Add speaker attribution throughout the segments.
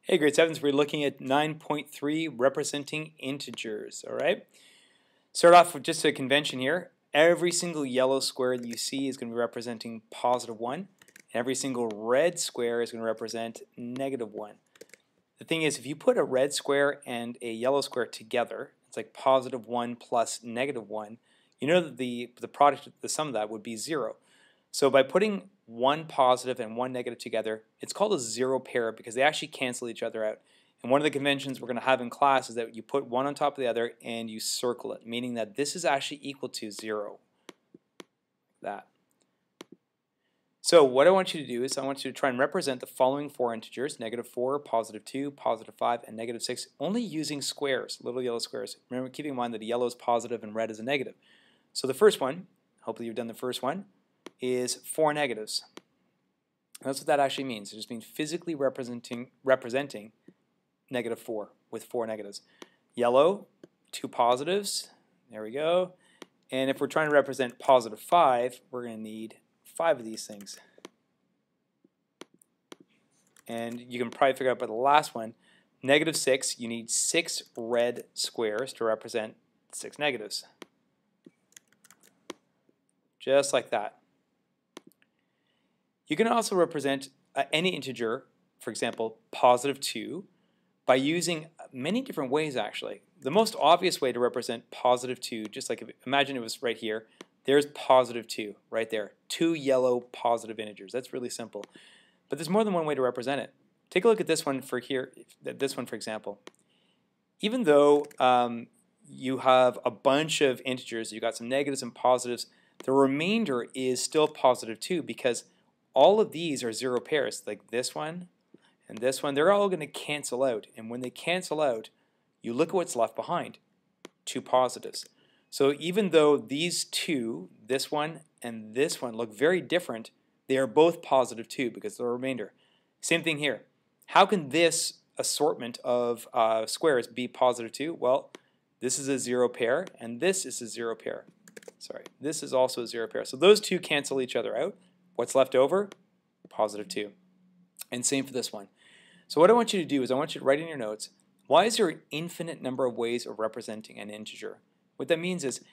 Speaker 1: Hey, grade 7s, we're looking at 9.3 representing integers, all right? Start off with just a convention here. Every single yellow square that you see is going to be representing +1, and every single red square is going to represent -1. The thing is, if you put a red square and a yellow square together, it's like +1 plus -1, you know that the product, the sum of that would be 0. So by putting one positive and one negative together, it's called a zero pair because they actually cancel each other out. And one of the conventions we're going to have in class is that you put one on top of the other and you circle it, meaning that this is actually equal to 0. That. So what I want you to do is I want you to try and represent the following four integers, -4, +2, +5, and -6, only using squares, little yellow squares. Remember, keeping in mind that a yellow is positive and red is a negative. So the first one, hopefully you've done the first one, is 4 negatives. That's what that actually means. It just means physically representing -4 with 4 negatives. Yellow, 2 positives. There we go. And if we're trying to represent +5, we're going to need 5 of these things. And you can probably figure out by the last one, -6, you need 6 red squares to represent 6 negatives. Just like that. You can also represent any integer, for example, +2, by using many different ways actually. The most obvious way to represent +2, just like imagine it was right here, there's +2 right there. 2 yellow positive integers. That's really simple. But there's more than one way to represent it. Take a look at this one for here, this one for example. Even though you have a bunch of integers, you've got some negatives and positives, the remainder is still +2 because all of these are zero pairs, like this one and this one. They're all going to cancel out, and when they cancel out, you look at what's left behind, 2 positives. So even though these two, this one and this one, look very different, they are both +2 because they're the remainder. Same thing here. How can this assortment of squares be +2? Well, this is a zero pair, and this is a zero pair. Sorry, this is also a zero pair. So those two cancel each other out. What's left over? +2. And same for this one. So what I want you to do is I want you to write in your notes, why is there an infinite number of ways of representing an integer? What that means is,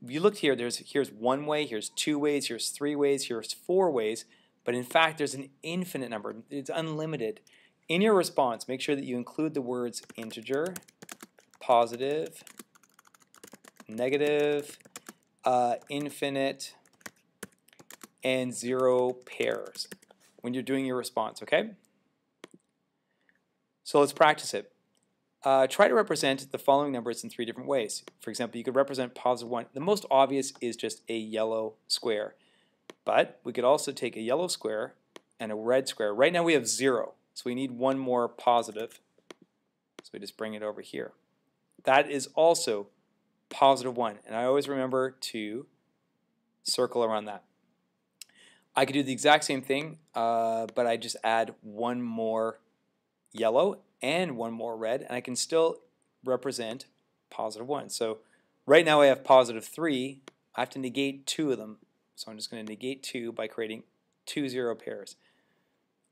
Speaker 1: if you look here, here's one way, here's 2 ways, here's 3 ways, here's 4 ways, but in fact there's an infinite number. It's unlimited. In your response, make sure that you include the words integer, positive, negative, infinite, and 0 pairs when you're doing your response, okay? So let's practice it. Try to represent the following numbers in 3 different ways. For example, you could represent +1. The most obvious is just a yellow square. But we could also take a yellow square and a red square. Right now we have 0, so we need one more positive. So we just bring it over here. That is also +1, and I always remember to circle around that. I could do the exact same thing, but I just add one more yellow and one more red, and I can still represent +1. So right now I have +3. I have to negate 2 of them, so I'm just going to negate 2 by creating 2 zero pairs.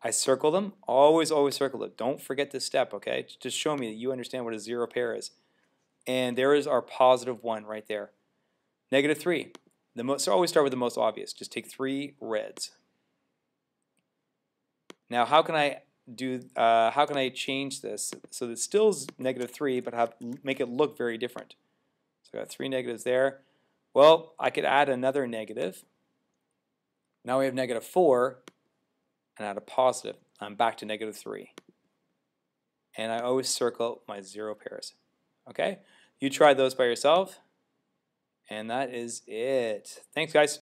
Speaker 1: I circle them. Always circle it. Don't forget this step, okay? Just show me that you understand what a zero pair is. And there is our +1 right there. -3. So always start with the most obvious. Just take 3 reds. Now, how can I change this so that it still is -3, but make it look very different? So I got 3 negatives there. Well, I could add another negative. Now we have -4, and add a positive. I'm back to -3. And I always circle my 0 pairs. Okay? You try those by yourself. And that is it. Thanks, guys.